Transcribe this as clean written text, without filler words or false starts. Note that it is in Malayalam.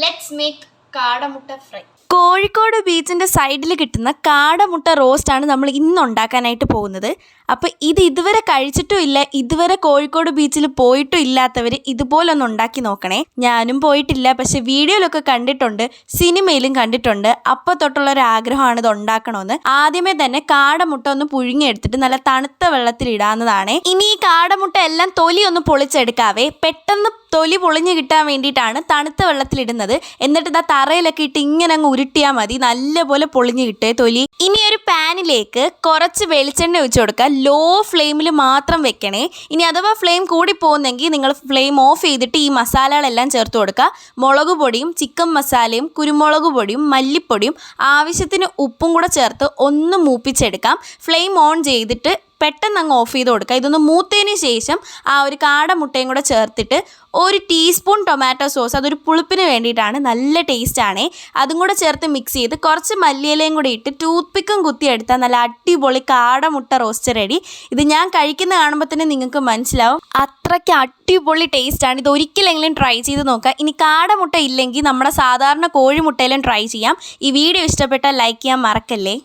Let's make കാടമുട്ട ഫ്രൈ. കോഴിക്കോട് ബീച്ചിൻ്റെ സൈഡിൽ കിട്ടുന്ന കാടമുട്ട റോസ്റ്റാണ് നമ്മൾ ഇന്ന് ഉണ്ടാക്കാനായിട്ട് പോകുന്നത്. അപ്പോൾ ഇതുവരെ കഴിച്ചിട്ടും ഇല്ല, ഇതുവരെ കോഴിക്കോട് ബീച്ചിൽ പോയിട്ടും ഇല്ലാത്തവർ ഇതുപോലൊന്ന് ഉണ്ടാക്കി നോക്കണേ. ഞാനും പോയിട്ടില്ല, പക്ഷെ വീഡിയോയിലൊക്കെ കണ്ടിട്ടുണ്ട്, സിനിമയിലും കണ്ടിട്ടുണ്ട്. അപ്പോൾ തൊട്ടുള്ളൊരാഗ്രഹമാണ് ഇത് ഉണ്ടാക്കണമെന്ന്. ആദ്യമേ തന്നെ കാടമുട്ട ഒന്ന് പുഴുങ്ങിയെടുത്തിട്ട് നല്ല തണുത്ത വെള്ളത്തിൽ ഇടാവുന്നതാണ്. ഇനി ഈ കാടമുട്ട എല്ലാം തൊലി ഒന്ന് പൊളിച്ചെടുക്കാവേ. പെട്ടെന്ന് തൊലി പൊളിഞ്ഞ് കിട്ടാൻ വേണ്ടിയിട്ടാണ് തണുത്ത വെള്ളത്തിലിടുന്നത്. എന്നിട്ട് ഇതാ തറയിലൊക്കെ ഇട്ട് ഇങ്ങനെ അങ്ങ് ഉരുട്ടിയാൽ മതി, നല്ലപോലെ പൊളിഞ്ഞ് കിട്ടേ തൊലി. ഇനി ഒരു പാനിലേക്ക് കുറച്ച് വെളിച്ചെണ്ണ ഒഴിച്ചു കൊടുക്കുക. ലോ ഫ്ലെയിമിൽ മാത്രം വെക്കണേ. ഇനി അഥവാ ഫ്ലെയിം കൂടി പോകുന്നെങ്കിൽ നിങ്ങൾ ഫ്ലെയിം ഓഫ് ചെയ്തിട്ട് ഈ മസാലകളെല്ലാം ചേർത്ത് കൊടുക്കുക. മുളക് പൊടിയും ചിക്കൻ മസാലയും കുരുമുളക് പൊടിയും മല്ലിപ്പൊടിയും ആവശ്യത്തിന് ഉപ്പും കൂടെ ചേർത്ത് ഒന്ന് മൂപ്പിച്ചെടുക്കാം. ഫ്ലെയിം ഓൺ ചെയ്തിട്ട് പെട്ടെന്ന് അങ്ങ് ഓഫ് ചെയ്ത് കൊടുക്കുക. ഇതൊന്ന് മൂത്തതിന് ശേഷം ആ ഒരു കാടമുട്ടയും കൂടെ ചേർത്തിട്ട് ഒരു ടീസ്പൂൺ ടൊമാറ്റോ സോസ്, അതൊരു പുളിപ്പിന് വേണ്ടിയിട്ടാണ്, നല്ല ടേസ്റ്റാണ്. അതും കൂടെ ചേർത്ത് മിക്സ് ചെയ്ത് കുറച്ച് മല്ലിയിലയും കൂടി ഇട്ട് ടൂത്ത് പിക്കും കുത്തിയെടുത്താൽ നല്ല അടിപൊളി കാടമുട്ട റോസ്റ്റ് റെഡി. ഇത് ഞാൻ കഴിക്കുന്ന കാണുമ്പോൾ തന്നെ നിങ്ങൾക്ക് മനസ്സിലാവും, അത്രയ്ക്ക് അടിപൊളി ടേസ്റ്റാണ്. ഇത് ഒരിക്കലെങ്കിലും ട്രൈ ചെയ്ത് നോക്കുക. ഇനി കാടമുട്ട ഇല്ലെങ്കിൽ നമ്മുടെ സാധാരണ കോഴിമുട്ടയിലും ട്രൈ ചെയ്യാം. ഈ വീഡിയോ ഇഷ്ടപ്പെട്ടാൽ ലൈക്ക് ചെയ്യാൻ മറക്കല്ലേ.